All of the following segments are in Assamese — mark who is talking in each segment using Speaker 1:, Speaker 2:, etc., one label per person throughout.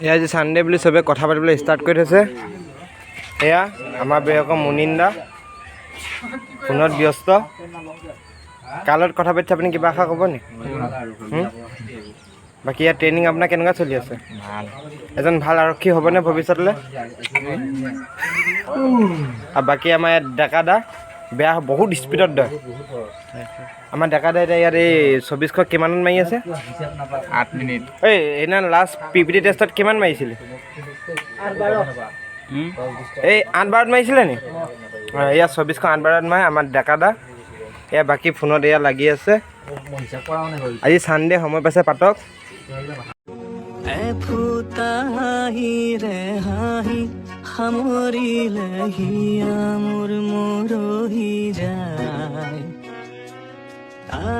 Speaker 1: এয়া আজি চানডে বুলি চবে কথা পাতিবলৈ ষ্টাৰ্ট কৰি থৈছে। এয়া আমাৰ বেয়কৰ মুনিন্দা ফোনত ব্যস্ত। কালত কথা পাতিছে, আপুনি কিবা আশা ক'ব নি? বাকী ইয়াত ট্ৰেইনিং আপোনাৰ কেনেকুৱা চলি আছে? ভাল। এজন ভাল আৰক্ষী হ'বনে ভৱিষ্যতলৈ? আৰু বাকী আমাৰ ইয়াত ডেকাদা বেয়া বহুত স্পীডত দয়। আমাৰ ডেকাদা এতিয়া ইয়াত এই 24শ কিমানত মাৰি আছে?
Speaker 2: 8 মিনিট।
Speaker 1: এই সেইদিনা লাষ্ট PPT টেষ্টত কিমান মাৰিছিলে? 8-12 মাৰিছিলে নি? এয়া 24শ 8-12 মাৰে আমাৰ ডেকাদা। এয়া বাকী ফোনত এয়া লাগি আছে। আজি চানডে সময় পাইছে পাতক।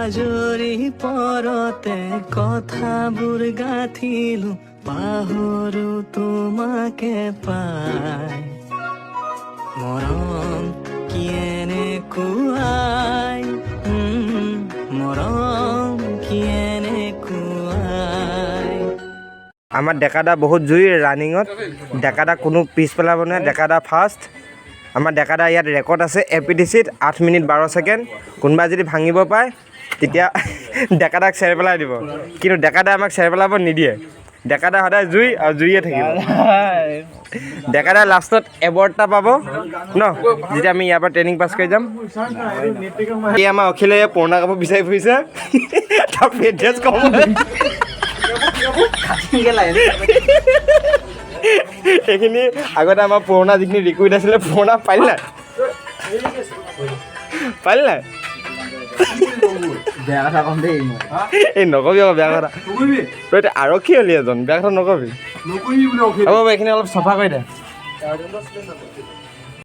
Speaker 3: আজৰি পৰতে কথাবোৰ গাঁঠিলো, পাহৰো তোমাকে পাই। মৰম কি এনেকুৱাই, মৰম কি এনেকুৱাই।
Speaker 1: আমাৰ ডেকাদা বহুত জুই ৰানিঙত। ডেকাদা কোনো পিছ পেলাব নোৱাৰে, ডেকাদা ফাৰ্ষ্ট। আমাৰ ডেকাদা ইয়াত ৰেকৰ্ড আছে APTCত 8 মিনিট 12 ছেকেণ্ড। কোনোবাই যদি ভাঙিব পাৰে তেতিয়া ডেকাদাক চেৰ পেলাই দিব, কিন্তু ডেকাদাই আমাক চেৰ পেলাব নিদিয়ে। ডেকাদা সদায় জুই আৰু জুইয়ে থাকিব। ডেকাদাই লাষ্টত এৱাৰ্ড এটা পাব ন, যেতিয়া আমি ইয়াৰ পৰা ট্ৰেইনিং পাছ কৰি যাম। এই আমাৰ অখিলে পুৰণা কাপোৰ বিচাৰি ফুৰিছে, তাৰ এড্ৰেছ কম। এইখিনি আগতে আমাৰ পুৰণা যিখিনি ৰিকুইড আছিলে, পুৰণা পালি নাই? পালি নাই? এই নকবি আকৌ বেয়া কথা। তই এতিয়া আৰক্ষী হ'লি এজন, বেয়া কথা নকবি। হ'ব এইখিনি অলপ চফা কৰি দে।